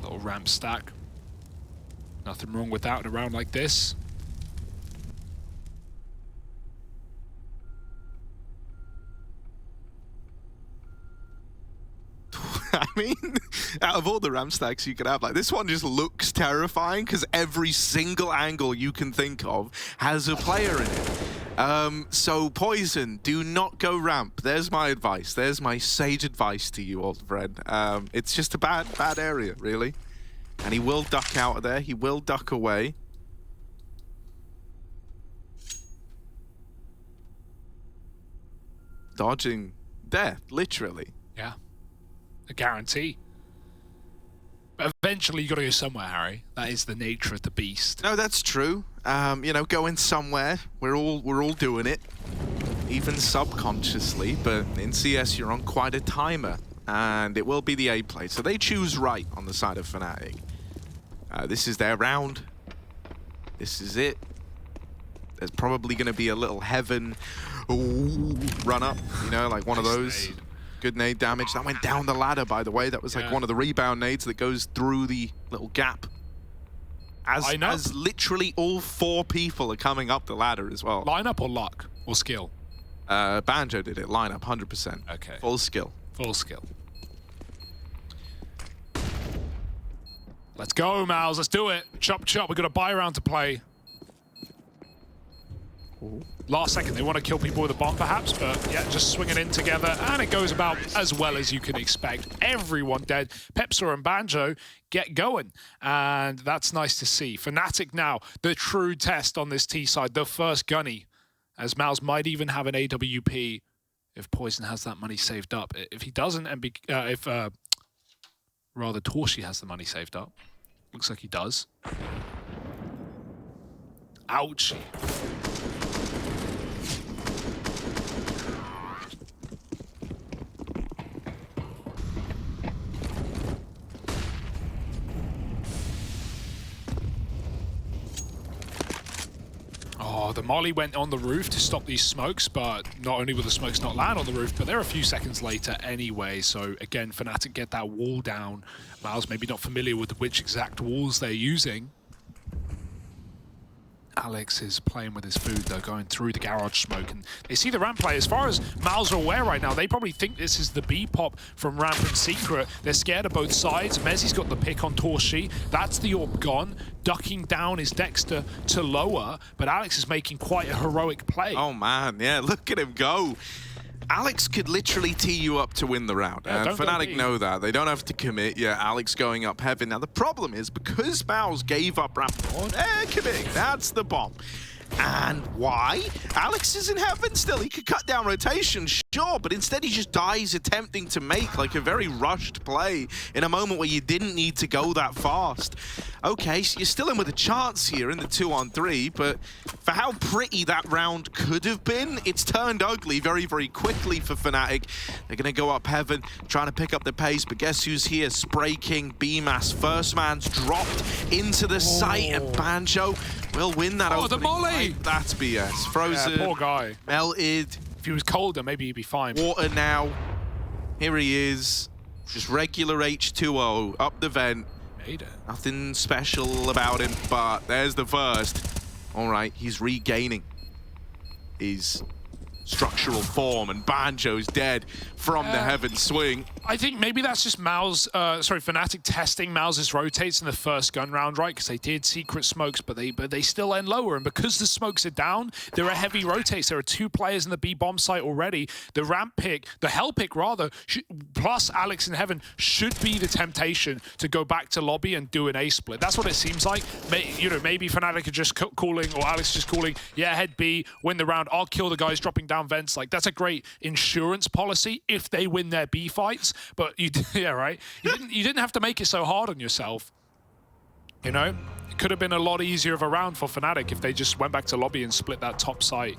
Little ramp stack. Nothing wrong with that in a round like this. I mean, out of all the ramp stacks you could have, like, this one just looks terrifying because every single angle you can think of has a player in it. So Poison, do not go ramp. There's my advice. There's my sage advice to you, old friend. It's just a bad area, really. And he will duck out of there. He will duck away. Dodging death, literally. Yeah. A guarantee. But eventually you got to go somewhere, Harry. That is the nature of the beast. No, that's true. You know, going somewhere. We're all doing it, even subconsciously. But in CS, you're on quite a timer, and it will be the A play. So they choose right on the side of fnatic. This is their round. This is it. There's probably going to be a little heaven run up. You know, like one of those. Nade. Good nade damage. That went down the ladder, by the way. That was like one of the rebound nades that goes through the little gap. As literally all 4 people are coming up the ladder as well. Lineup or luck? Or skill? Banjo did it. Lineup, 100%. Okay. Full skill. Full skill. Let's go, MOUZ. Let's do it. Chop, chop. We've got a buy round to play. Ooh. Last second, they want to kill people with a bomb, perhaps, but yeah, just swing it in together, and it goes about as well as you can expect. Everyone dead. Pepsa and Banjo get going, and that's nice to see. fnatic now, the true test on this T side, the first gunny, as MOUZ might even have an AWP if Poison has that money saved up. If he doesn't, and rather Torshi has the money saved up. Looks like he does. Ouch. Oh, the molly went on the roof to stop these smokes, but not only will the smokes not land on the roof, but they're a few seconds later anyway. So again, fnatic get that wall down. MOUZ maybe not familiar with which exact walls they're using. Alex is playing with his food, though, going through the garage smoke. And they see the ramp play. As far as MOUZ are aware right now, they probably think this is the B-pop from Ramp and Secret. They're scared of both sides. Mezzi's got the pick on Torshi. That's the AWP gone. Ducking down is Dexter to lower, but Alex is making quite a heroic play. Oh, man. Yeah, look at him go. Alex could literally tee you up to win the round. Yeah, and fnatic know that. They don't have to commit. Yeah, Alex going up heaven. Now, the problem is, because MOUZ gave up ramp, they're committing. That's the bomb. And why? Alex is in heaven still. He could cut down rotation, sure, but instead he just dies attempting to make like a very rushed play in a moment where you didn't need to go that fast. Okay, so you're still in with a chance here in the 2-on-3, but for how pretty that round could have been, it's turned ugly very, very quickly for fnatic. They're going to go up heaven, trying to pick up the pace, but guess who's here? Spray King, BMAS. First man's dropped into the site, and Banjo will win that opening. The molly! Fight. That's BS. Frozen. Yeah, poor guy. Melted. If he was colder, maybe he'd be fine. Water now. Here he is. Just regular H2O up the vent. Made it. Nothing special about him, but there's the first. All right, he's regaining his structural form, and Banjo's dead from the heaven swing. I think maybe that's just fnatic testing MOUZ's rotates in the first gun round, right? Because they did secret smokes, but they still end lower. And because the smokes are down, there are heavy rotates. There are 2 players in the B bomb site already. The ramp pick, the hell pick rather, plus Alex in heaven should be the temptation to go back to lobby and do an A split. That's what it seems like. Maybe fnatic are just calling, or Alex just calling, yeah, head B, win the round. I'll kill the guys dropping down vents. Like, that's a great insurance policy if they win their B fights. But yeah, right. You didn't have to make it so hard on yourself. You know, it could have been a lot easier of a round for fnatic if they just went back to lobby and split that top site.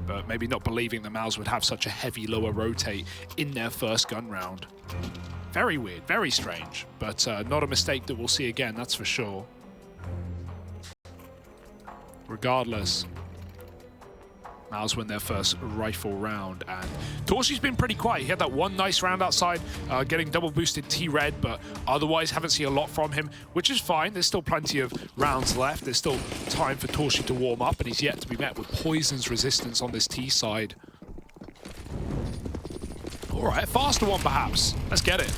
But maybe not believing the MOUZ would have such a heavy lower rotate in their first gun round. Very weird, very strange, but not a mistake that we'll see again. That's for sure. Regardless, MOUZ win their first rifle round, and Torshi's been pretty quiet. He had that one nice round outside, getting double boosted T-Red, but otherwise haven't seen a lot from him, which is fine. There's still plenty of rounds left. There's still time for Torshi to warm up, and he's yet to be met with Poison's resistance on this T side. All right, faster one perhaps. Let's get it.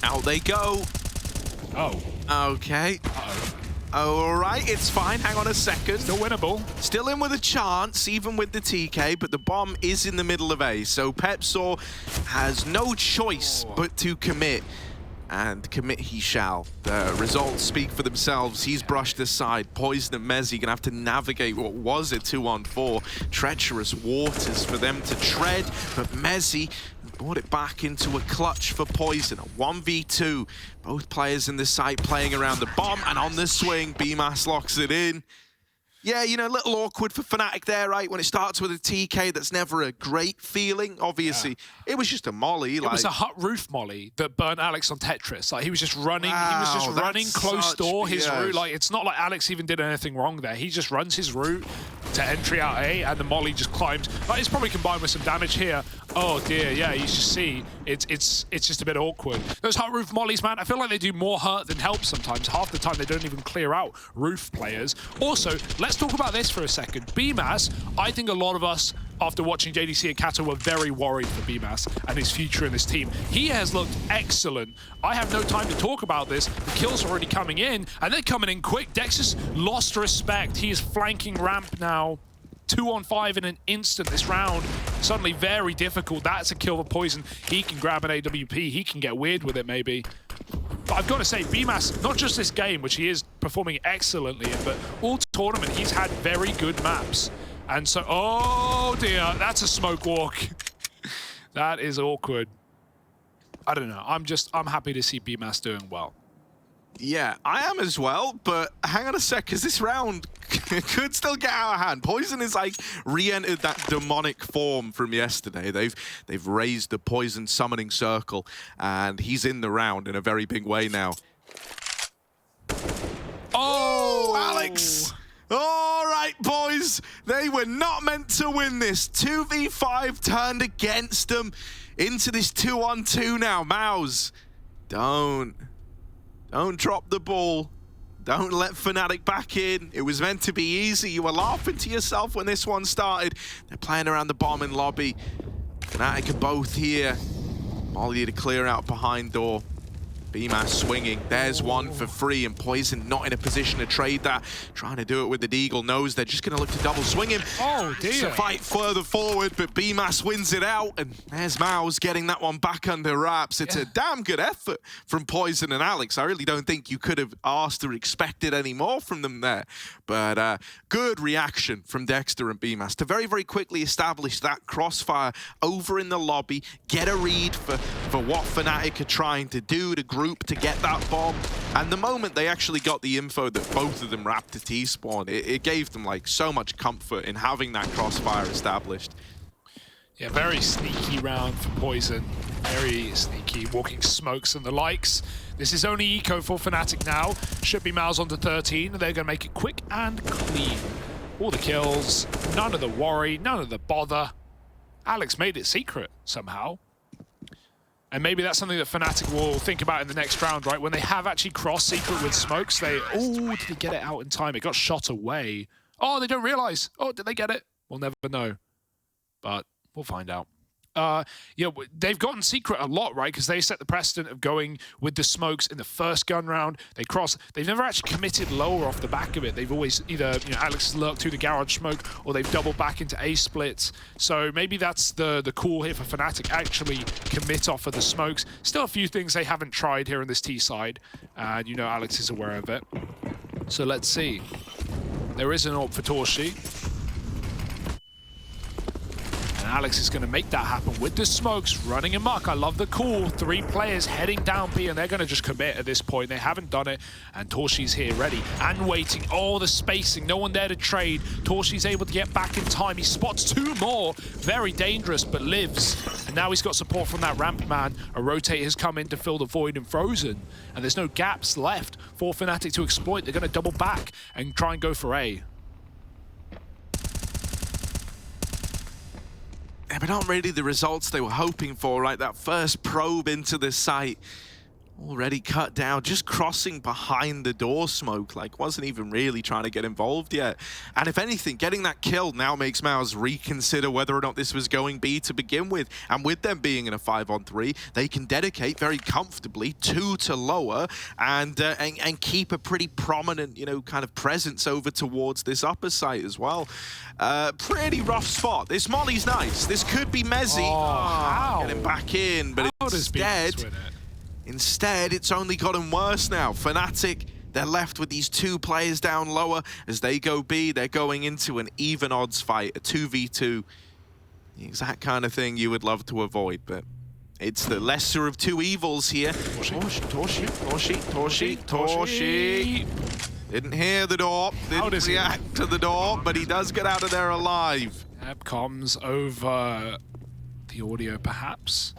Out they go. Oh. Okay. Uh-oh. All right, it's fine. Hang on a second. Still winnable. Still in with a chance, even with the TK, but the bomb is in the middle of A. So Pepsaw has no choice but to commit. And commit he shall. The results speak for themselves. He's brushed aside. Poison and Mezzi gonna have to navigate what was a 2-on-4. Treacherous waters for them to tread, but Mezzi brought it back into a clutch for Poison. A 1v2. Both players in the site playing around the bomb, and on the swing, BMAS locks it in. Yeah, you know, a little awkward for fnatic there, right? When it starts with a TK, that's never a great feeling. Obviously, it was just a molly. It was a hut roof molly that burnt Alex on Tetris. Like, he was just running. Wow, he was just running close door his route. Like, it's not like Alex even did anything wrong there. He just runs his route to entry out A, and the molly just climbs. Like, it's probably combined with some damage here. Oh dear, yeah, you just see it's just a bit awkward. Those hut roof mollies, man, I feel like they do more hurt than help sometimes. Half the time they don't even clear out roof players. Also, let's talk about this for a second. BMAS, I think a lot of us, after watching JDC and Kato, were very worried for BMAS and his future in this team. He has looked excellent. I have no time to talk about this. The kills are already coming in, and they're coming in quick. Dex's lost respect. He is flanking ramp now. 2-on-5 in an instant this round. Suddenly very difficult. That's a kill for Poison. He can grab an AWP. He can get weird with it maybe. But I've got to say, BMAS, not just this game, which he is performing excellently in, but all tournament, he's had very good maps. And so, oh dear, that's a smoke walk. That is awkward. I don't know. I'm happy to see BMAS doing well. Yeah, I am as well, but hang on a sec, because this round could still get out of hand. Poison is like re-entered that demonic form from yesterday. They've raised the Poison summoning circle, and he's in the round in a very big way now. Oh, Alex! All right, boys, they were not meant to win this. 2v5 turned against them into this 2-on-2 now. MOUZ, don't drop the ball. Don't let fnatic back in. It was meant to be easy. You were laughing to yourself when this one started. They're playing around the bomb in lobby. fnatic are both here. Molly to clear out behind door. MOUZ swinging. There's one for free, and Poison not in a position to trade that. Trying to do it with the Deagle. Knows they're just going to look to double swing him. Oh, dear. To fight further forward, but MOUZ wins it out, and there's MOUZ getting that one back under wraps. It's a damn good effort from Poison and Alex. I really don't think you could have asked or expected any more from them there. But good reaction from Dexter and MOUZ to very, very quickly establish that crossfire over in the lobby, get a read for what fnatic are trying to do, to group to get that bomb. And the moment they actually got the info that both of them wrapped a T-spawn, it gave them like so much comfort in having that crossfire established. Yeah, very sneaky round for Poison. Very sneaky, walking smokes and the likes. This is only eco for fnatic now. Should be MOUZ onto 13. They're going to make it quick and clean. All the kills, none of the worry, none of the bother. Alex made it secret somehow. And maybe that's something that fnatic will think about in the next round, right? When they have actually crossed secret with smokes, they... Oh, did they get it out in time? It got shot away. Oh, they don't realize. Oh, did they get it? We'll never know. But we'll find out. Yeah, they've gotten secret a lot, right? Because they set the precedent of going with the smokes in the first gun round. They cross. They've never actually committed lower off the back of it. They've always either, Alex has lurked through the garage smoke, or they've doubled back into A splits. So maybe that's the call here for fnatic, actually commit off of the smokes. Still a few things they haven't tried here on this T side, and Alex is aware of it. So let's see. There is an AWP for Torshi. Alex is going to make that happen with the smokes running amok. I love the call. 3 players heading down B, and they're going to just commit at this point. They haven't done it, and Torshi's here ready and waiting. Oh, the spacing. No one there to trade. Torshi's able to get back in time. He spots 2 more. Very dangerous, but lives. And now he's got support from that ramp man. A rotate has come in to fill the void in Frozen, and there's no gaps left for fnatic to exploit. They're going to double back and try and go for A. Yeah, but not really the results they were hoping for, right? That first probe into the site already cut down, just crossing behind the door smoke, like wasn't even really trying to get involved yet. And if anything, getting that kill now makes MOUZ reconsider whether or not this was going B to begin with. And with them being in a 5-on-3, they can dedicate very comfortably 2 to lower and keep a pretty prominent, kind of presence over towards this upper site as well. Pretty rough spot. This molly's nice. This could be Mezzy. Oh, get him back in, but Instead, it's only gotten worse now. fnatic, they're left with these 2 players down lower. As they go B, they're going into an even odds fight, a 2v2. The exact kind of thing you would love to avoid, but it's the lesser of 2 evils here. Torshi. Didn't hear the door, didn't react to the door, but he does get out of there alive. Yep, comms over the audio, perhaps.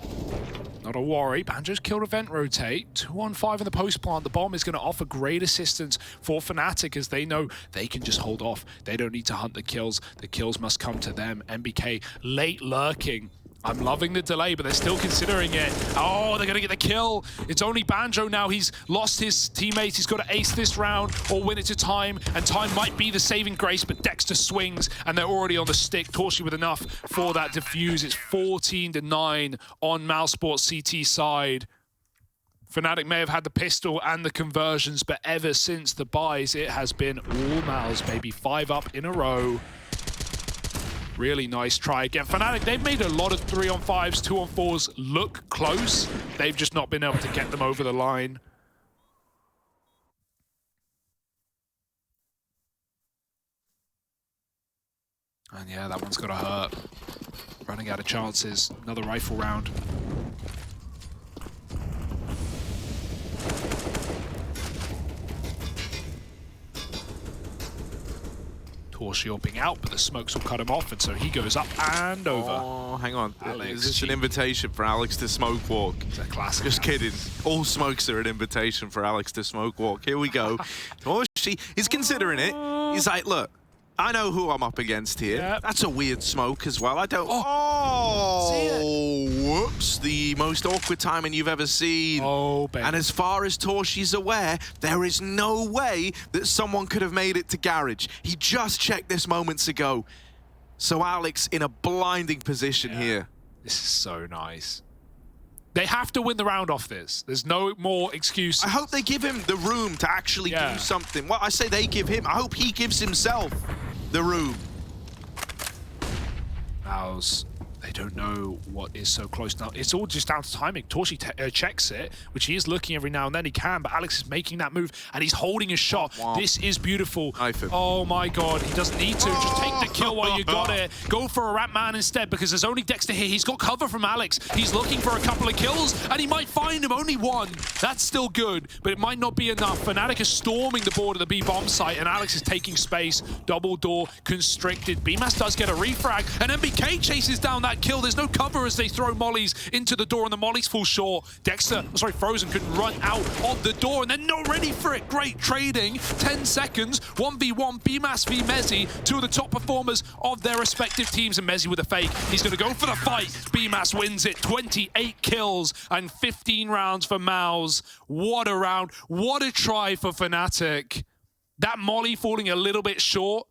Not a worry. Banjo's killed a vent rotate. 2-on-5 in the post plant. The bomb is going to offer great assistance for fnatic, as they know they can just hold off. They don't need to hunt the kills. The kills must come to them. MBK late lurking. I'm loving the delay, but they're still considering it. Oh, they're going to get the kill. It's only Banjo now. He's lost his teammates. He's got to ace this round or win it to time, and time might be the saving grace, but Dexter swings, and they're already on the stick. Torshi with enough for that defuse. It's 14-9 on MOUZ CT side. fnatic may have had the pistol and the conversions, but ever since the buys, it has been all MOUZ, baby. 5 up in a row. Really nice try again. fnatic, they've made a lot of 3-on-5s, 2-on-4s look close. They've just not been able to get them over the line. And yeah, that one's got to hurt. Running out of chances. Another rifle round. Torshi opting out, but the smokes will cut him off, and so he goes up and over. Oh, hang on. Alex, is this an invitation for Alex to smoke walk? It's a classic. Just kidding. All smokes are an invitation for Alex to smoke walk. Here we go. Torshi, he's considering it. He's like, look, I know who I'm up against here. Yep. That's a weird smoke as well. I don't... Oh, whoops. The most awkward timing you've ever seen. Oh, baby. And as far as Torshi's aware, there is no way that someone could have made it to garage. He just checked this moments ago. So Alex in a blinding position here. This is so nice. They have to win the round off this. There's no more excuse. I hope they give him the room to actually do something. Well, I say they give him. I hope he gives himself the room. MOUZ, they don't know what is so close now. It's all just down to timing. Torshi checks it, which he is looking every now and then he can, but Alex is making that move and he's holding his shot. This is beautiful. Oh my god, he doesn't need to. Just take the kill while you got it. Go for a Rat Man instead because there's only Dexter here. He's got cover from Alex. He's looking for a couple of kills and he might find him. Only one. That's still good, but it might not be enough. fnatic is storming the board of the B bomb site and Alex is taking space. Double door constricted. BMAS does get a refrag and MBK chases down that kill. There's no cover as they throw mollies into the door and the mollies fall short. Dexter, sorry, Frozen couldn't run out of the door and they're not ready for it. Great trading. 10 seconds. 1v1. BMAS v Mezzi. Two of the top performers of their respective teams and Mezzi with a fake. He's going to go for the fight. BMAS wins it. 28 kills and 15 rounds for MOUZ. What a round. What a try for fnatic. That molly falling a little bit short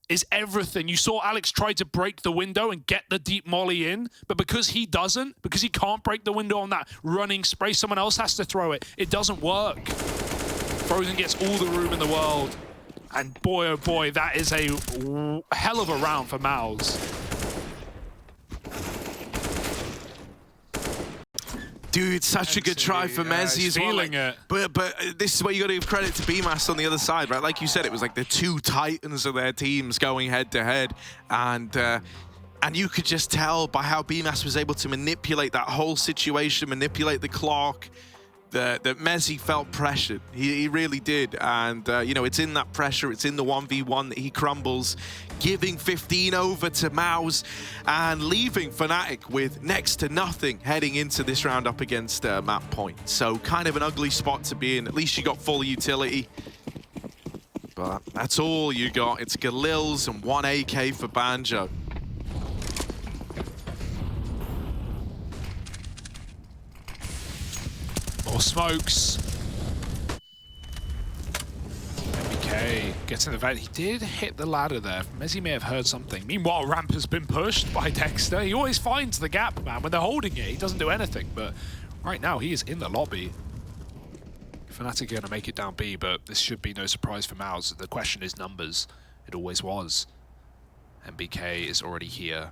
is everything. You saw Alex try to break the window and get the deep molly in, but because he doesn't, because he can't break the window on that running spray, someone else has to throw it. It doesn't work. Frozen gets all the room in the world. And boy, oh boy, that is a hell of a round for MOUZ. Dude, such a good try for Mezzi as well. Feeling it. But this is where you got to give credit to BMAS on the other side, right? Like you said, it was like the two titans of their teams going head to head, and you could just tell by how BMAS was able to manipulate that whole situation, manipulate the clock, that Mezzi felt pressured. He really did, and you know, it's in that pressure, it's in the 1v1 that he crumbles, giving 15 over to MOUZ and leaving fnatic with next to nothing heading into this round up against map point. So kind of an ugly spot to be in. At least you got full utility, but that's all you got. It's Galils and 1 AK for Banjo. More smokes. MBK gets in the vent. He did hit the ladder there. Mezzi may have heard something. Meanwhile, ramp has been pushed by Dexter. He always finds the gap, man. When they're holding it, he doesn't do anything. But right now, he is in the lobby. fnatic are going to make it down B, but this should be no surprise for MOUZ. The question is numbers. It always was. MBK is already here.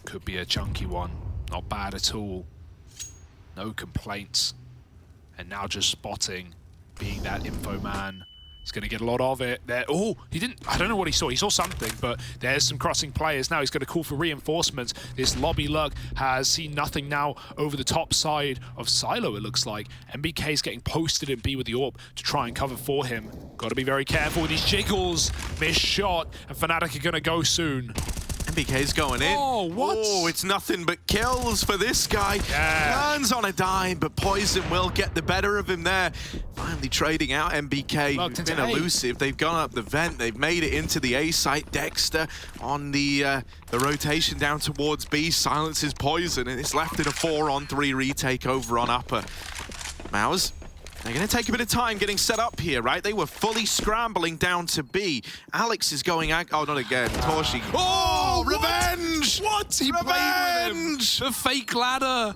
Could be a chunky one. Not bad at all. No complaints. And now just spotting, being that info man. He's going to get a lot of it. There. Oh, he didn't. I don't know what he saw. He saw something, but there's some crossing players. Now he's going to call for reinforcements. This lobby luck has seen nothing now over the top side of Silo, it looks like. MBK is getting posted in B with the AWP to try and cover for him. Got to be very careful with these jiggles. Missed shot, and fnatic are going to go soon. MBK's going in. Oh, what? Oh, it's nothing but kills for this guy. Yeah. Turns on a dime, but Poison will get the better of him there. Finally trading out MBK. Locked Been into elusive. They've gone up the vent. They've made it into the A site. Dexter on the rotation down towards B. Silences Poison, and it's left in a 4-on-3 retake over on upper. MOUZ, they're going to take a bit of time getting set up here, right? They were fully scrambling down to B. Alex is going... Oh, not again. Torshi. Oh, revenge! What? He played with him. The fake ladder.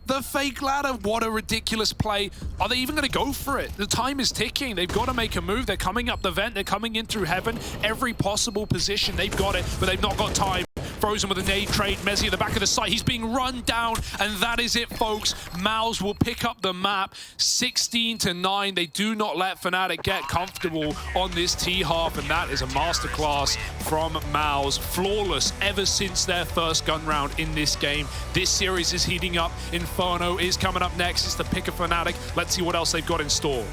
The fake ladder. What a ridiculous play. Are they even going to go for it? The time is ticking. They've got to make a move. They're coming up the vent. They're coming in through heaven. Every possible position. They've got it, but they've not got time. Frozen with a nade trade. Mezzi at the back of the site. He's being run down, and that is it, folks. MOUZ will pick up the map. 16-9. They do not let fnatic get comfortable on this T-half, and that is a masterclass from MOUZ. Flawless ever since their first gun round in this game. This series is heating up. Inferno is coming up next. It's the pick of fnatic. Let's see what else they've got in store.